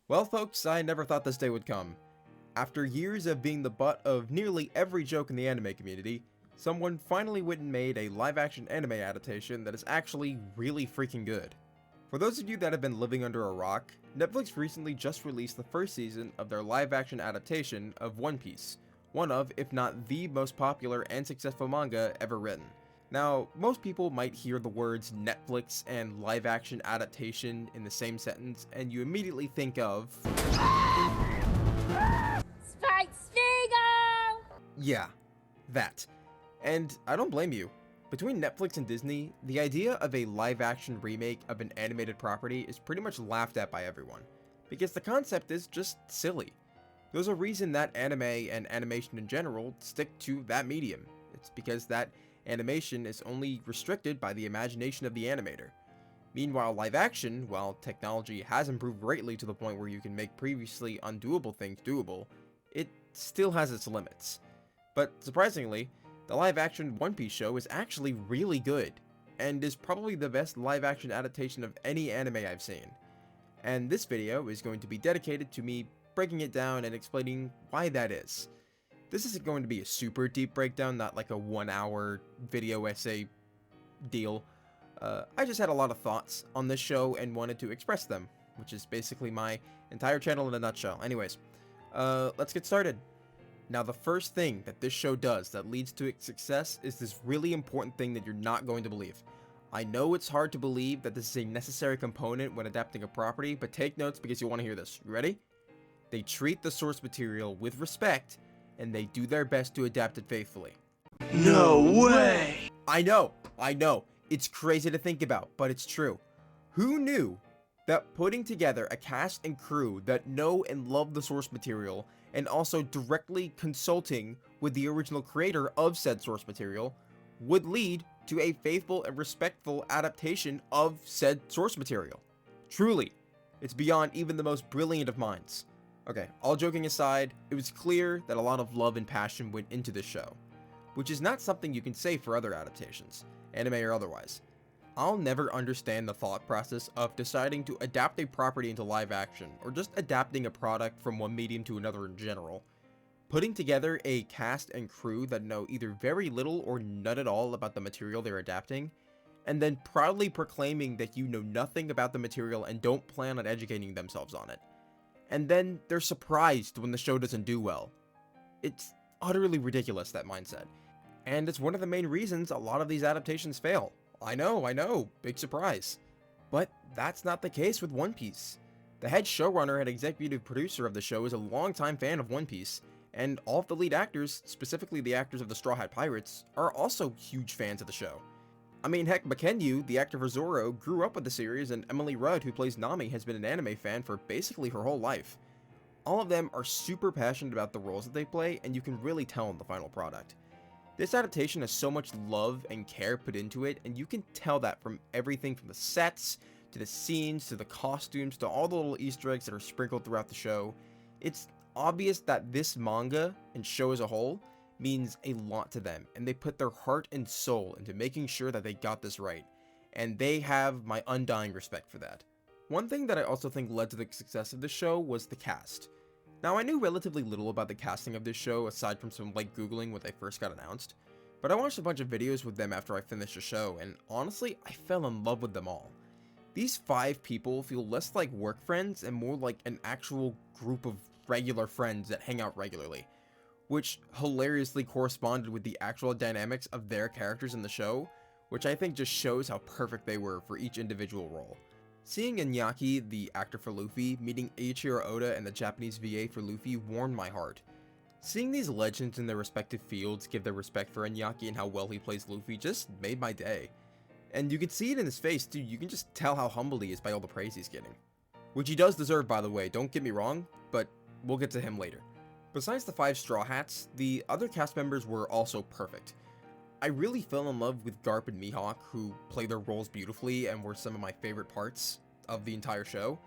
Well, folks, I never thought this day would come. After years of being the butt of nearly every joke in the anime community, someone finally went and made a live-action anime adaptation that is actually really freaking good. For those of you that have been living under a rock, Netflix recently just released the first season of their live-action adaptation of One Piece, one of, if not the most popular and successful manga ever written. Now, most people might hear the words Netflix and live-action adaptation in the same sentence, and you immediately think of... Spike Spiegel! Yeah, that. And I don't blame you. Between Netflix and Disney, the idea of a live-action remake of an animated property is pretty much laughed at by everyone, because the concept is just silly. There's a reason that anime and animation in general stick to that medium. It's because that animation is only restricted by the imagination of the animator. Meanwhile, live action, while technology has improved greatly to the point where you can make previously undoable things doable, it still has its limits. But surprisingly, the live action One Piece show is actually really good, and is probably the best live action adaptation of any anime I've seen. And this video is going to be dedicated to me breaking it down and explaining why that is. This isn't going to be a super deep breakdown, not like a 1-hour video essay deal. I just had a lot of thoughts on this show and wanted to express them, which is basically my entire channel in a nutshell. Anyways, let's get started. Now, the first thing that this show does that leads to its success is this really important thing that you're not going to believe. I know it's hard to believe that this is a necessary component when adapting a property, but take notes because you want to hear this. You ready? They treat the source material with respect, and they do their best to adapt it faithfully. No way! I know, it's crazy to think about, but it's true. Who knew that putting together a cast and crew that know and love the source material, and also directly consulting with the original creator of said source material, would lead to a faithful and respectful adaptation of said source material? Truly, it's beyond even the most brilliant of minds. Okay, all joking aside, it was clear that a lot of love and passion went into this show, which is not something you can say for other adaptations, anime or otherwise. I'll never understand the thought process of deciding to adapt a property into live action, or just adapting a product from one medium to another in general. Putting together a cast and crew that know either very little or none at all about the material they're adapting, and then proudly proclaiming that you know nothing about the material and don't plan on educating themselves on it. And then they're surprised when the show doesn't do well. It's utterly ridiculous, that mindset. And it's one of the main reasons a lot of these adaptations fail. I know, big surprise. But that's not the case with One Piece. The head showrunner and executive producer of the show is a longtime fan of One Piece, and all of the lead actors, specifically the actors of the Straw Hat Pirates, are also huge fans of the show. I mean, heck, Makenyu, the actor for Zoro, grew up with the series, and Emily Rudd, who plays Nami, has been an anime fan for basically her whole life. All of them are super passionate about the roles that they play, and you can really tell in the final product. This adaptation has so much love and care put into it, and you can tell that from everything from the sets, to the scenes, to the costumes, to all the little Easter eggs that are sprinkled throughout the show. It's obvious that this manga, and show as a whole, means a lot to them, and they put their heart and soul into making sure that they got this right, and they have my undying respect for that. One thing that I also think led to the success of this show was the cast. Now, I knew relatively little about the casting of this show aside from some light googling when they first got announced, but I watched a bunch of videos with them after I finished the show, and honestly, I fell in love with them all. These 5 people feel less like work friends and more like an actual group of regular friends that hang out regularly, which hilariously corresponded with the actual dynamics of their characters in the show, which I think just shows how perfect they were for each individual role. Seeing Iñaki, the actor for Luffy, meeting Eiichiro Oda and the Japanese VA for Luffy warmed my heart. Seeing these legends in their respective fields give their respect for Iñaki and how well he plays Luffy just made my day. And you can see it in his face too, you can just tell how humbled he is by all the praise he's getting. Which he does deserve, by the way, don't get me wrong, but we'll get to him later. Besides the 5 Straw Hats, the other cast members were also perfect. I really fell in love with Garp and Mihawk, who play their roles beautifully and were some of my favorite parts of the entire show.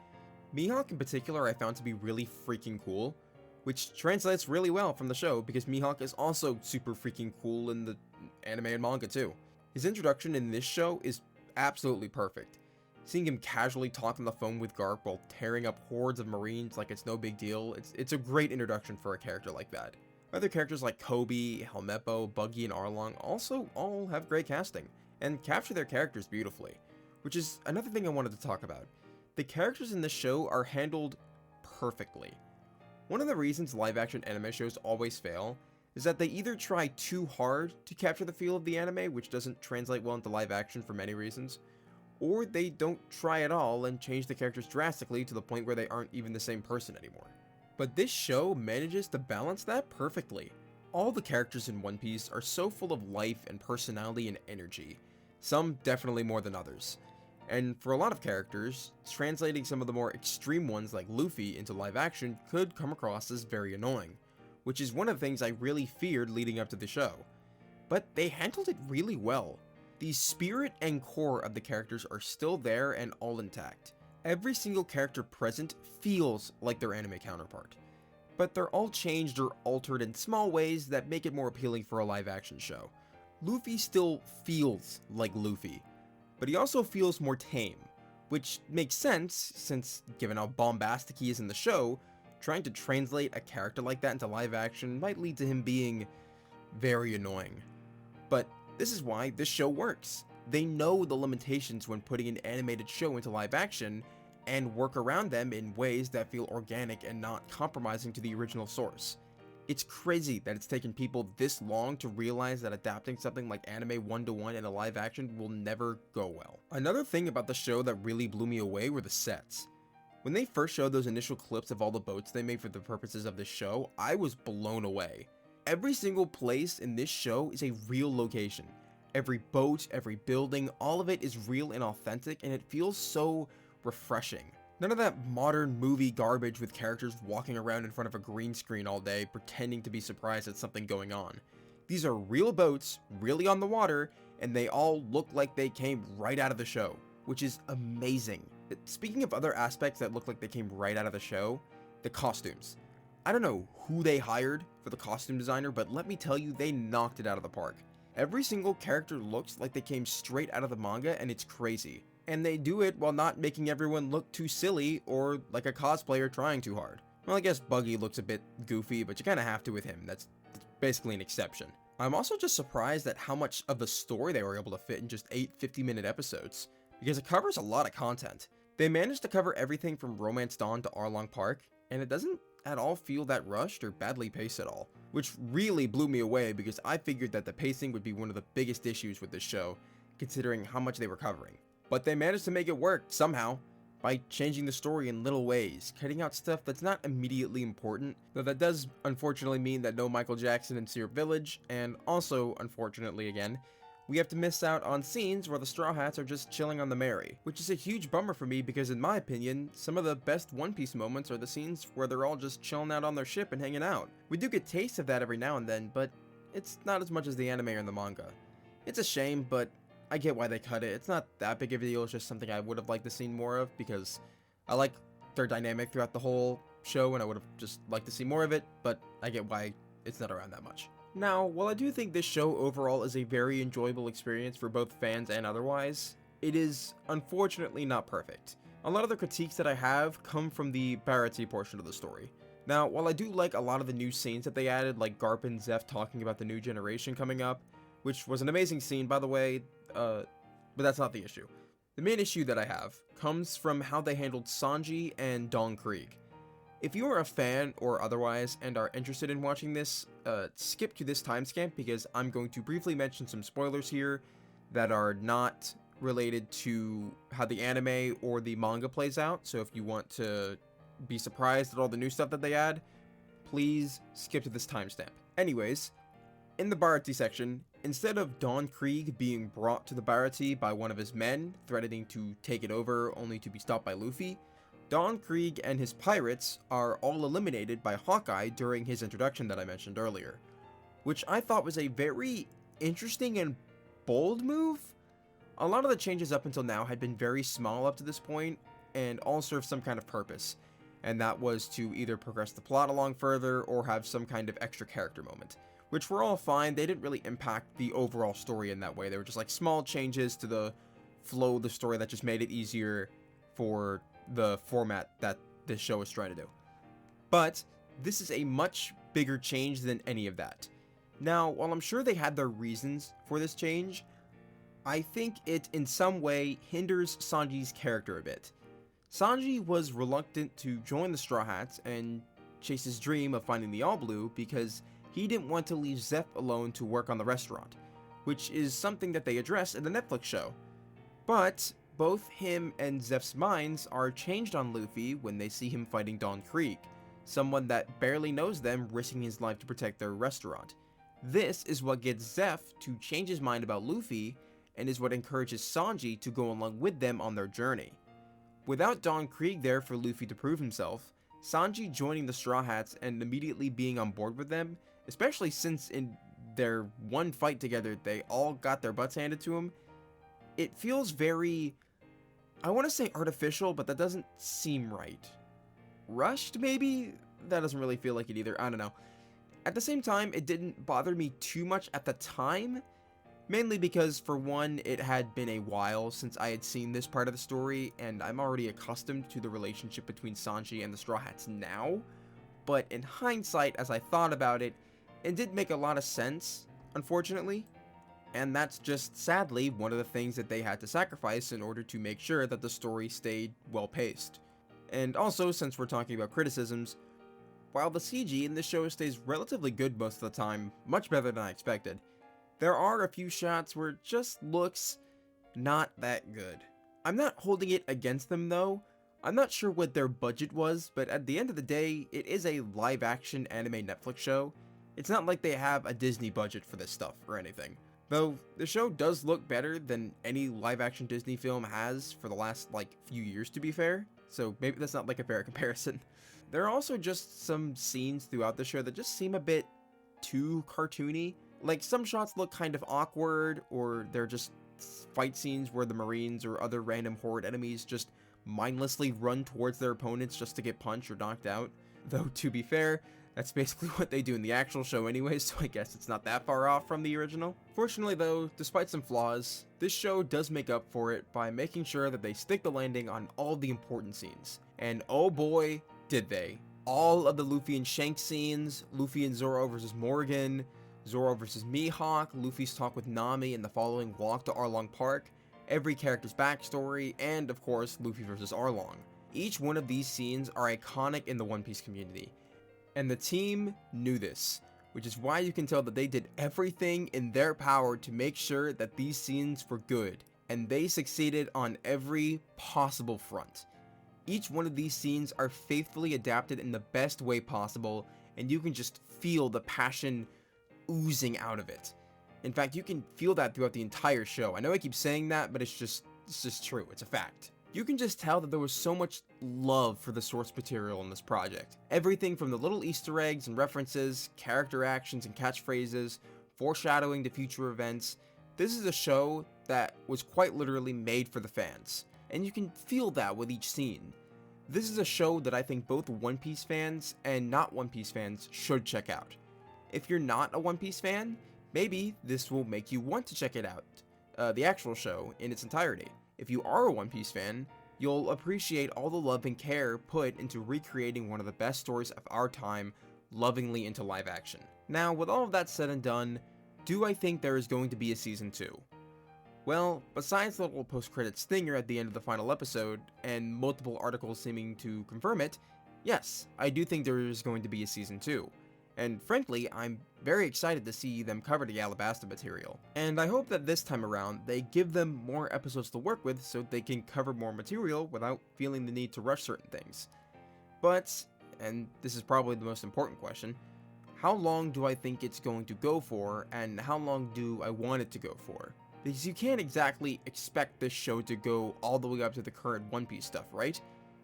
Mihawk in particular I found to be really freaking cool, which translates really well from the show because Mihawk is also super freaking cool in the anime and manga too. His introduction in this show is absolutely perfect. Seeing him casually talk on the phone with Garp while tearing up hordes of Marines like it's no big deal, it's a great introduction for a character like that. Other characters like Kobe, Helmeppo, Buggy, and Arlong also all have great casting, and capture their characters beautifully, which is another thing I wanted to talk about. The characters in this show are handled perfectly. One of the reasons live-action anime shows always fail is that they either try too hard to capture the feel of the anime, which doesn't translate well into live action for many reasons, or they don't try at all and change the characters drastically to the point where they aren't even the same person anymore. But this show manages to balance that perfectly. All the characters in One Piece are so full of life and personality and energy, some definitely more than others. And for a lot of characters, translating some of the more extreme ones like Luffy into live action could come across as very annoying, which is one of the things I really feared leading up to the show. But they handled it really well. The spirit and core of the characters are still there and all intact. Every single character present feels like their anime counterpart, but they're all changed or altered in small ways that make it more appealing for a live action show. Luffy still feels like Luffy, but he also feels more tame, which makes sense since, given how bombastic he is in the show, trying to translate a character like that into live action might lead to him being very annoying. But this is why this show works. They know the limitations when putting an animated show into live action and work around them in ways that feel organic and not compromising to the original source. It's crazy that it's taken people this long to realize that adapting something like anime one-to-one in a live action will never go well. Another thing about the show that really blew me away were the sets. When they first showed those initial clips of all the boats they made for the purposes of this show, I was blown away. Every single place in this show is a real location. Every boat, every building, all of it is real and authentic, and it feels so refreshing. None of that modern movie garbage with characters walking around in front of a green screen all day pretending to be surprised at something going on. These are real boats, really on the water, and they all look like they came right out of the show, which is amazing. Speaking of other aspects that look like they came right out of the show, the costumes. I don't know who they hired for the costume designer, but let me tell you, they knocked it out of the park. Every single character looks like they came straight out of the manga, and it's crazy. And they do it while not making everyone look too silly or like a cosplayer trying too hard. Well, I guess Buggy looks a bit goofy, but you kind of have to with him. That's basically an exception. I'm also just surprised at how much of the story they were able to fit in just 8 50-minute episodes, because it covers a lot of content. They managed to cover everything from Romance Dawn to Arlong Park, and it doesn't at all feel that rushed or badly paced at all, which really blew me away because I figured that the pacing would be one of the biggest issues with this show, considering how much they were covering. But they managed to make it work somehow by changing the story in little ways, cutting out stuff that's not immediately important, though that does unfortunately mean that no Michael Jackson in Syrup Village, and also, unfortunately again, we have to miss out on scenes where the Straw Hats are just chilling on the Mary, which is a huge bummer for me because in my opinion, some of the best One Piece moments are the scenes where they're all just chilling out on their ship and hanging out. We do get tastes of that every now and then, but it's not as much as the anime or the manga. It's a shame, but I get why they cut it. It's not that big of a deal, it's just something I would have liked to see more of because I like their dynamic throughout the whole show and I would have just liked to see more of it, but I get why it's not around that much. Now, while I do think this show overall is a very enjoyable experience for both fans and otherwise, it is unfortunately not perfect. A lot of the critiques that I have come from the Bharati portion of the story. Now, while I do like a lot of the new scenes that they added, like Garp and Zeph talking about the new generation coming up, which was an amazing scene by the way, but that's not the issue. The main issue that I have comes from how they handled Sanji and Don Krieg. If you are a fan or otherwise and are interested in watching this, skip to this timestamp because I'm going to briefly mention some spoilers here that are not related to how the anime or the manga plays out. So if you want to be surprised at all the new stuff that they add, please skip to this timestamp. Anyways, in the Bharati section, instead of Don Krieg being brought to the Bharati by one of his men, threatening to take it over only to be stopped by Luffy, Don Krieg and his pirates are all eliminated by Hawkeye during his introduction that I mentioned earlier, which I thought was a very interesting and bold move. A lot of the changes up until now had been very small up to this point, and all served some kind of purpose, and that was to either progress the plot along further or have some kind of extra character moment, which were all fine. They didn't really impact the overall story in that way. They were just like small changes to the flow of the story that just made it easier for the format that this show is trying to do. But this is a much bigger change than any of that. Now, while I'm sure they had their reasons for this change, I think it in some way hinders Sanji's character a bit. Sanji was reluctant to join the Straw Hats and chase his dream of finding the All Blue because he didn't want to leave Zeph alone to work on the restaurant, which is something that they address in the Netflix show. But both him and Zeph's minds are changed on Luffy when they see him fighting Don Krieg, someone that barely knows them, risking his life to protect their restaurant. This is what gets Zeph to change his mind about Luffy, and is what encourages Sanji to go along with them on their journey. Without Don Krieg there for Luffy to prove himself, Sanji joining the Straw Hats and immediately being on board with them, especially since in their one fight together they all got their butts handed to him, it feels very, I want to say artificial, but that doesn't seem right. Rushed, maybe? That doesn't really feel like it either, I don't know. At the same time, it didn't bother me too much at the time, mainly because, for one, it had been a while since I had seen this part of the story, and I'm already accustomed to the relationship between Sanji and the Straw Hats now, but in hindsight, as I thought about it, it did make a lot of sense, unfortunately, and that's just, sadly, one of the things that they had to sacrifice in order to make sure that the story stayed well-paced. And also, since we're talking about criticisms, while the CG in this show stays relatively good most of the time, much better than I expected, there are a few shots where it just looks not that good. I'm not holding it against them though. I'm not sure what their budget was, but at the end of the day, it is a live-action anime Netflix show. It's not like they have a Disney budget for this stuff or anything. Though, the show does look better than any live-action Disney film has for the last, few years, to be fair. So maybe that's not, a fair comparison. There are also just some scenes throughout the show that just seem a bit too cartoony. Like, some shots look kind of awkward, or they're just fight scenes where the Marines or other random horde enemies just mindlessly run towards their opponents just to get punched or knocked out. Though, to be fair, that's basically what they do in the actual show anyway, so I guess it's not that far off from the original. Fortunately though, despite some flaws, this show does make up for it by making sure that they stick the landing on all the important scenes. And oh boy, did they. All of the Luffy and Shanks scenes, Luffy and Zoro versus Morgan, Zoro versus Mihawk, Luffy's talk with Nami and the following walk to Arlong Park, every character's backstory, and of course, Luffy versus Arlong. Each one of these scenes are iconic in the One Piece community, and the team knew this, which is why you can tell that they did everything in their power to make sure that these scenes were good, and they succeeded on every possible front. Each one of these scenes are faithfully adapted in the best way possible, and you can just feel the passion oozing out of it. In fact, you can feel that throughout the entire show. I know I keep saying that, but it's just true. It's a fact. You can just tell that there was so much love for the source material in this project. Everything from the little Easter eggs and references, character actions and catchphrases, foreshadowing to future events. This is a show that was quite literally made for the fans, and you can feel that with each scene. This is a show that I think both One Piece fans and not One Piece fans should check out. If you're not a One Piece fan, maybe this will make you want to check it out, the actual show in its entirety. If you are a One Piece fan, you'll appreciate all the love and care put into recreating one of the best stories of our time lovingly into live action. Now, with all of that said and done, do I think there is going to be a season 2? Well, besides the little post-credits stinger at the end of the final episode, and multiple articles seeming to confirm it, yes, I do think there is going to be a season 2. And frankly, I'm very excited to see them cover the Alabasta material. And I hope that this time around, they give them more episodes to work with so they can cover more material without feeling the need to rush certain things. But, and this is probably the most important question, how long do I think it's going to go for, and how long do I want it to go for? Because you can't exactly expect this show to go all the way up to the current One Piece stuff, right?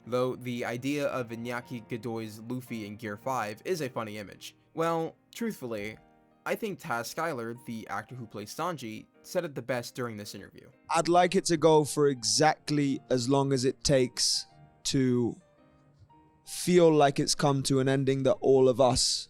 Though the idea of Iñaki Godoy's Luffy in Gear 5 is a funny image. Well, truthfully, I think Taz Skylar, the actor who plays Sanji, said it the best during this interview. I'd like it to go for exactly as long as it takes to feel like it's come to an ending that all of us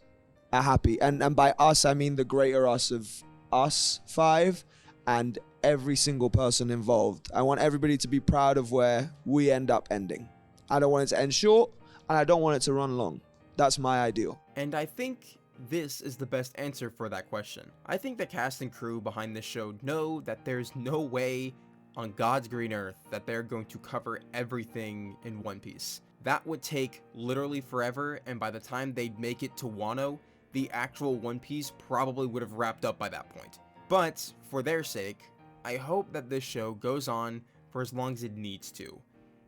are happy. And by us, I mean the greater us of us 5 and every single person involved. I want everybody to be proud of where we end up ending. I don't want it to end short, and I don't want it to run long. That's my ideal. And I think this is the best answer for that question. I think the cast and crew behind this show know that there's no way on God's green earth that they're going to cover everything in One Piece. That would take literally forever, and by the time they'd make it to Wano, the actual One Piece probably would have wrapped up by that point. But for their sake, I hope that this show goes on for as long as it needs to.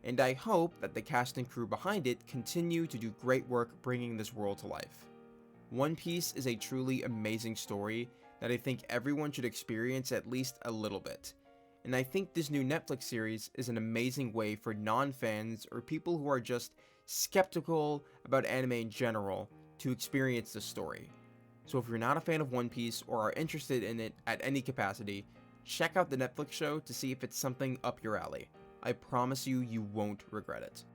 And I hope that the cast and crew behind it continue to do great work bringing this world to life. One Piece is a truly amazing story that I think everyone should experience at least a little bit. And I think this new Netflix series is an amazing way for non-fans or people who are just skeptical about anime in general to experience the story. So if you're not a fan of One Piece or are interested in it at any capacity, check out the Netflix show to see if it's something up your alley. I promise you, you won't regret it.